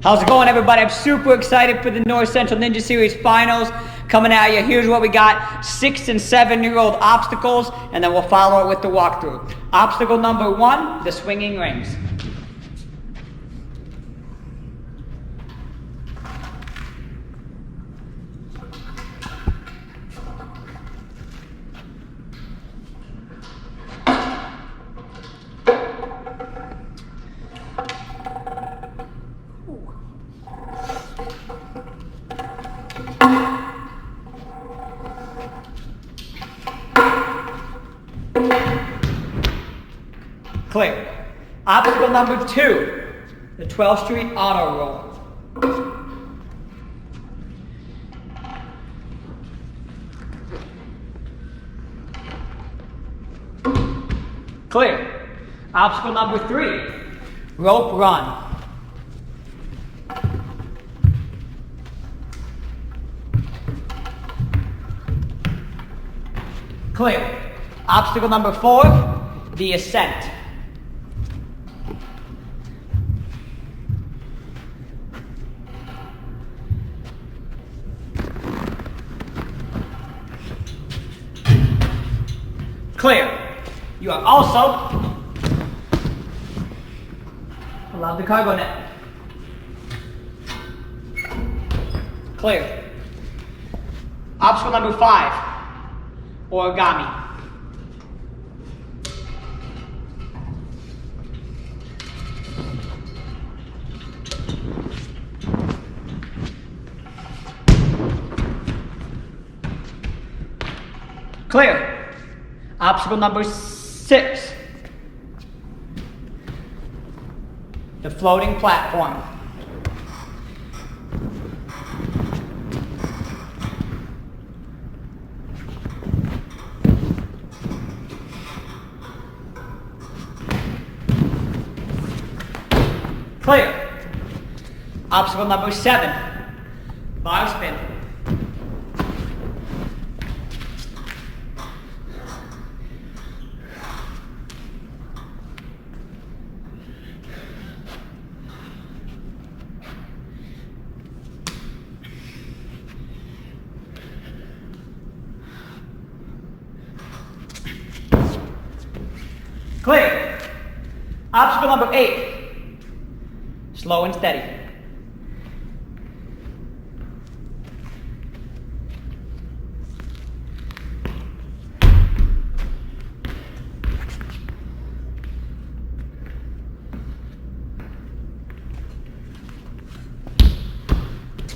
How's it going, everybody? I'm super excited for the North Central Ninja Series finals coming at you. Here's what we got: 6 and 7-year-old obstacles, and then we'll follow it with the walkthrough. Obstacle number 1, the swinging rings. Clear. Obstacle number 2, the 12th Street auto roll. Clear. Obstacle number 3, rope run. Clear. Obstacle number 4, the ascent. Clear. You are also allowed the cargo net. Clear. Obstacle number 5, origami. Clear. Obstacle number 6, the floating platform. Clear. Obstacle number 7, bar spin. Clear. Obstacle number 8, slow and steady.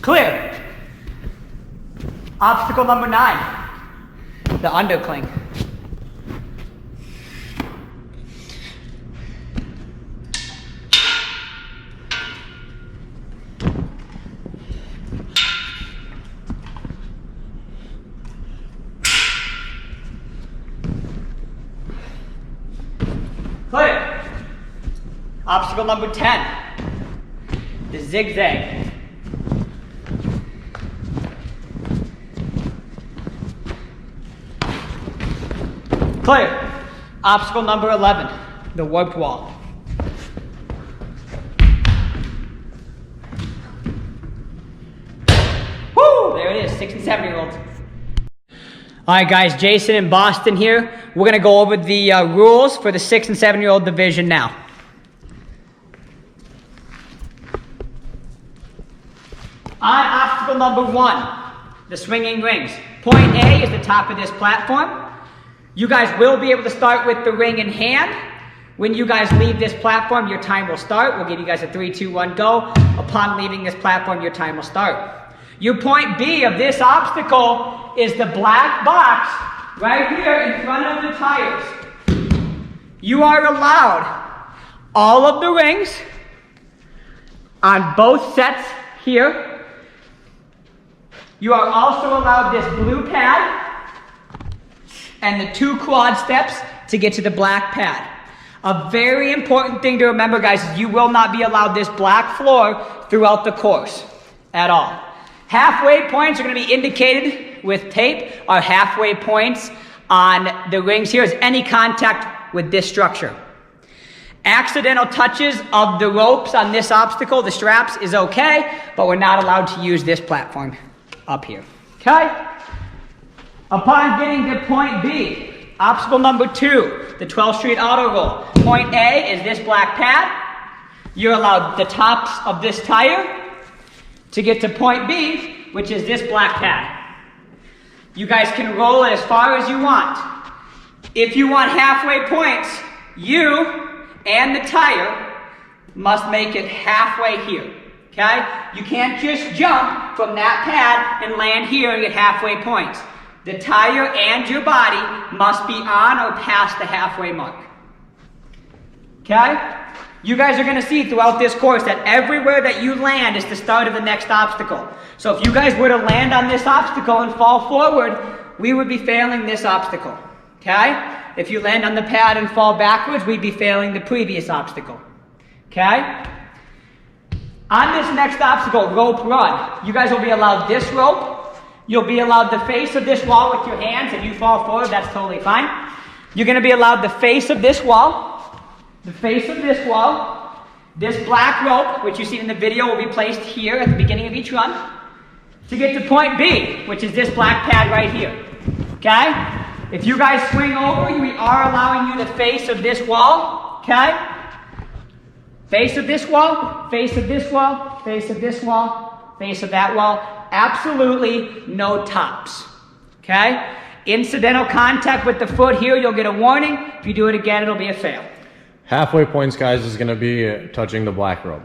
Clear. Obstacle number 9, the undercling. Clear. Obstacle number 10, the zigzag. Clear. Obstacle number 11, the warped wall. Woo! There it is, 6 and 7-year-olds. All right, guys, Jason in Boston here. We're going to go over the rules for the 6 and 7-year-old division now. On obstacle number 1, the swinging rings. Point A is the top of this platform. You guys will be able to start with the ring in hand. When you guys leave this platform, your time will start. We'll give you guys a 3, 2, 1, go. Upon leaving this platform, your time will start. Your point B of this obstacle is the black box right here in front of the tires. You are allowed all of the rings on both sets here. You are also allowed this blue pad and the 2 quad steps to get to the black pad. A very important thing to remember, guys, is you will not be allowed this black floor throughout the course at all. Halfway points are going to be indicated with tape. Our halfway points on the rings here is any contact with this structure. Accidental touches of the ropes on this obstacle, the straps, is okay, but we're not allowed to use this platform up here. Okay? Upon getting to point B, obstacle number 2, the 12th Street auto roll. Point A is this black pad. You're allowed the tops of this tire to get to point B, which is this black pad. You guys can roll it as far as you want. If you want halfway points, you and the tire must make it halfway here. Okay? You can't just jump from that pad and land here and get halfway points. The tire and your body must be on or past the halfway mark. Okay? You guys are going to see throughout this course that everywhere that you land is the start of the next obstacle. So if you guys were to land on this obstacle and fall forward, we would be failing this obstacle. Okay? If you land on the pad and fall backwards, we'd be failing the previous obstacle. Okay? On this next obstacle, rope run, you guys will be allowed this rope. You'll be allowed the face of this wall with your hands. If you fall forward, that's totally fine. You're going to be allowed the face of this wall, the face of this wall. This black rope, which you see in the video, will be placed here at the beginning of each run to get to point B, which is this black pad right here. Okay? If you guys swing over, we are allowing you the face of this wall. Okay? Face of this wall, face of this wall, face of this wall, face of that wall. Absolutely no tops. Okay? Incidental contact with the foot here, you'll get a warning. If you do it again, it'll be a fail. Halfway points, guys, is going to be touching the black rope.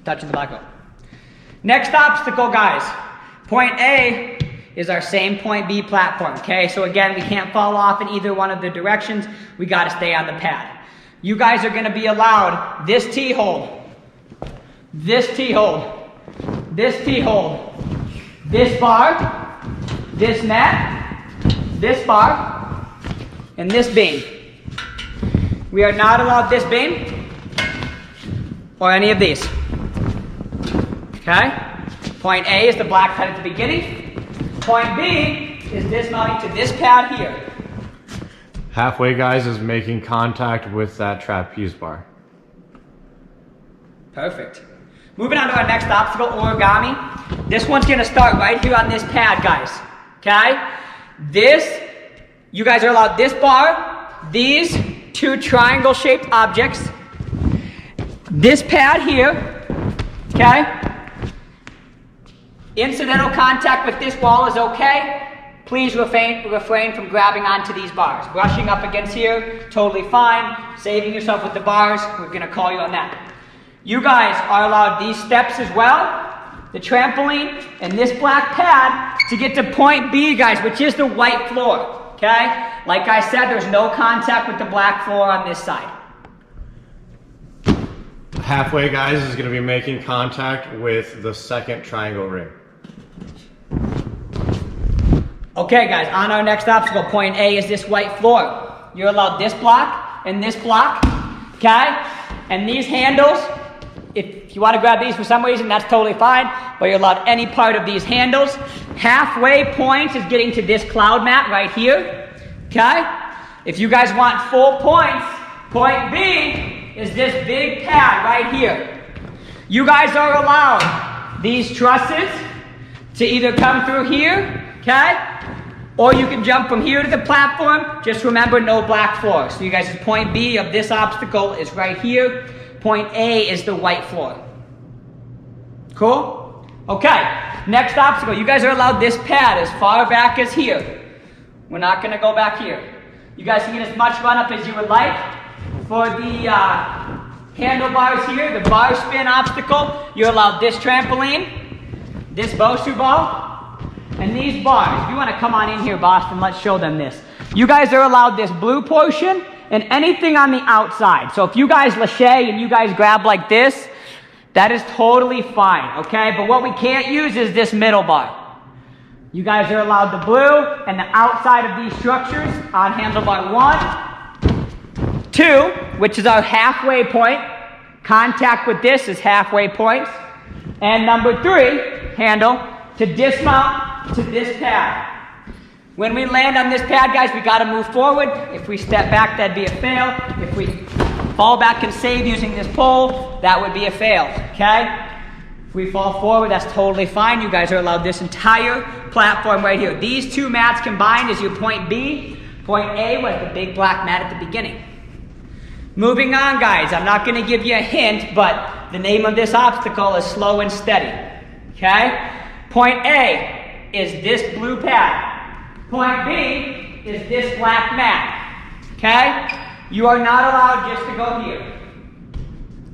Touching the black rope. Next obstacle, guys. Point A is our same point B platform. Okay? So again, we can't fall off in either one of the directions. We got to stay on the pad. You guys are going to be allowed this T-hold, this T-hold, this T-hold, this bar, this net, this bar, and this beam. We are not allowed this beam or any of these. Okay? Point A is the black pad at the beginning. Point B is this mounting to this pad here. Halfway, guys, is making contact with that trapeze bar. Perfect. Moving on to our next obstacle, origami. This one's going to start right here on this pad, guys. Okay? You guys are allowed this bar, these two triangle-shaped objects, this pad here, okay? Incidental contact with this wall is okay. Please refrain from grabbing onto these bars. Brushing up against here, totally fine. Saving yourself with the bars, we're going to call you on that. You guys are allowed these steps as well, the trampoline, and this black pad to get to point B, guys, which is the white floor, okay? Like I said, there's no contact with the black floor on this side. Halfway, guys, is going to be making contact with the second triangle ring. Okay, guys, on our next obstacle, point A is this white floor. You're allowed this block and this block, okay? And these handles, if you want to grab these for some reason, that's totally fine, but you're allowed any part of these handles. Halfway point is getting to this cloud mat right here, okay? If you guys want full points, point B is this big pad right here. You guys are allowed these trusses to either come through here, okay? Or you can jump from here to the platform. Just remember, no black floor. So you guys, point B of this obstacle is right here. Point A is the white floor. Cool? Okay, next obstacle. You guys are allowed this pad as far back as here. We're not going to go back here. You guys can get as much run up as you would like. For the handlebars here, the bar spin obstacle, you're allowed this trampoline, this Bosu ball, and these bars. If you want to come on in here, Boston, let's show them this. You guys are allowed this blue portion and anything on the outside. So if you guys lâche and you guys grab like this, that is totally fine, okay? But what we can't use is this middle bar. You guys are allowed the blue and the outside of these structures on handlebar 1. 2, which is our halfway point. Contact with this is halfway points. And number 3, handle, to dismount to this pad. When we land on this pad, guys, we got to move forward. If we step back, that'd be a fail. If we Fallback can save using this pole. That would be a fail, okay? If we fall forward, that's totally fine. You guys are allowed this entire platform right here. These two mats combined is your point B. Point A was the big black mat at the beginning. Moving on, guys. I'm not going to give you a hint, but the name of this obstacle is slow and steady, okay? Point A is this blue pad. Point B is this black mat, okay? You are not allowed just to go here.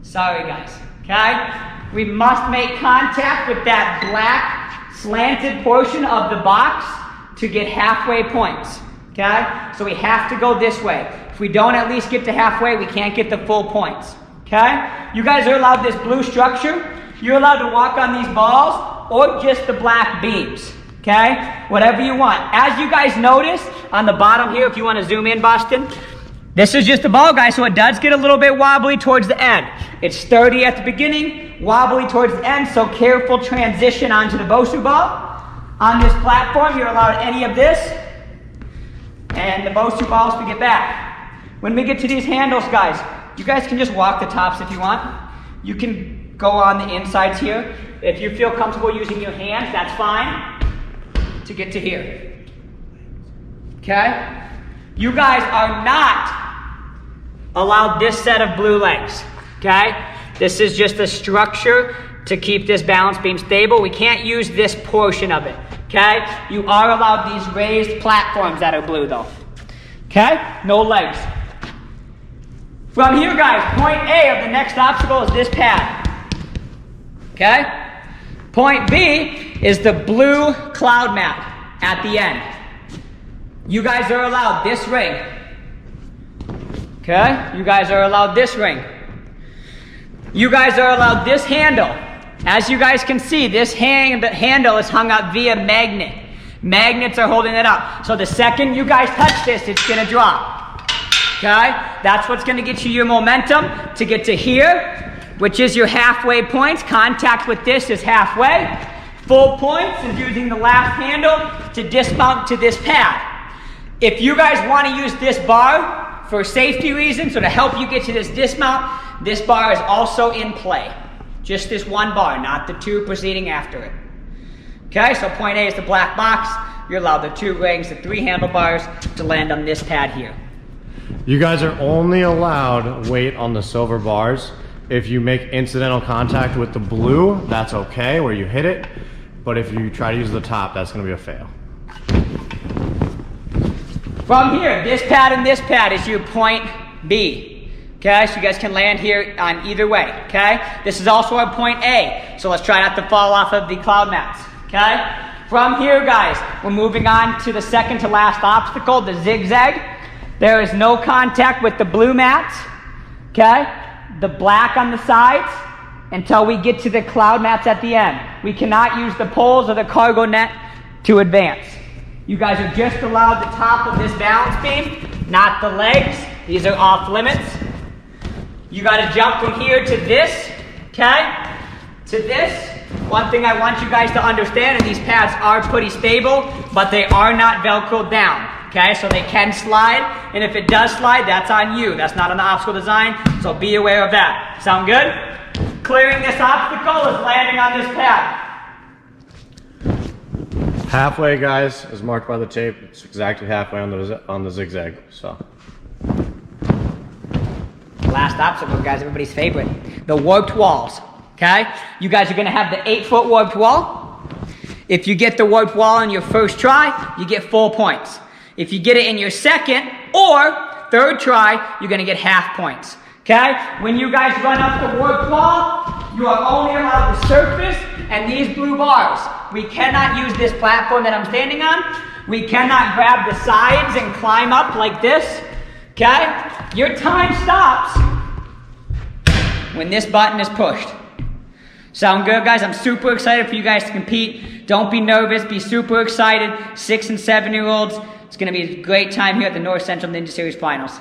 Sorry, guys, okay? We must make contact with that black slanted portion of the box to get halfway points, okay? So we have to go this way. If we don't at least get to halfway, we can't get the full points, okay? You guys are allowed this blue structure. You're allowed to walk on these balls or just the black beams, okay? Whatever you want. As you guys notice on the bottom here, if you want to zoom in, Boston, this is just a ball, guys, so it does get a little bit wobbly towards the end. It's sturdy at the beginning, wobbly towards the end, so careful transition onto the Bosu ball. On this platform, you're allowed any of this, and the Bosu balls to get back. When we get to these handles, guys, you guys can just walk the tops if you want. You can go on the insides here. If you feel comfortable using your hands, that's fine to get to here. Okay? You guys are not allowed this set of blue legs. Okay? This is just a structure to keep this balance beam stable. We can't use this portion of it. Okay? You are allowed these raised platforms that are blue though. Okay? No legs. From here, guys, point A of the next obstacle is this pad. Okay? Point B is the blue cloud mat at the end. You guys are allowed this ring. Okay? You guys are allowed this ring. You guys are allowed this handle. As you guys can see, this handle is hung up via magnet. Magnets are holding it up. So the second you guys touch this, it's going to drop. Okay? That's what's going to get you your momentum to get to here, which is your halfway points. Contact with this is halfway. Full points is using the last handle to dismount to this pad. If you guys want to use this bar for safety reasons or to help you get to this dismount, this bar is also in play. Just this one bar, not the two proceeding after it. Okay, so point A is the black box. You're allowed the two rings, the three handlebars to land on this pad here. You guys are only allowed weight on the silver bars. If you make incidental contact with the blue, that's okay, where you hit it. But if you try to use the top, that's going to be a fail. From here, this pad and this pad is your point B. Okay, so you guys can land here on either way. Okay, this is also our point A. So let's try not to fall off of the cloud mats. Okay, from here, guys, we're moving on to the second to last obstacle, the zigzag. There is no contact with the blue mats. Okay, the black on the sides until we get to the cloud mats at the end. We cannot use the poles or the cargo net to advance. You guys are just allowed the top of this balance beam, not the legs. These are off limits. You got to jump from here to this, okay? To this. One thing I want you guys to understand, and these pads are pretty stable, but they are not Velcroed down, okay? So they can slide, and if it does slide, that's on you. That's not on the obstacle design, so be aware of that. Sound good? Clearing this obstacle is landing on this pad. Halfway, guys, is marked by the tape. It's exactly halfway on the zigzag. So. Last obstacle, guys, everybody's favorite. The warped walls, okay? You guys are gonna have the 8-foot warped wall. If you get the warped wall in your first try, you get full points. If you get it in your second or third try, you're gonna get half points, okay? When you guys run up the warped wall, you are only allowed the surface and these blue bars. We cannot use this platform that I'm standing on. We cannot grab the sides and climb up like this, okay? Your time stops when this button is pushed. Sound good, guys? I'm super excited for you guys to compete. Don't be nervous, be super excited. 6- and 7-year-olds. It's gonna be a great time here at the North Central Ninja Series Finals.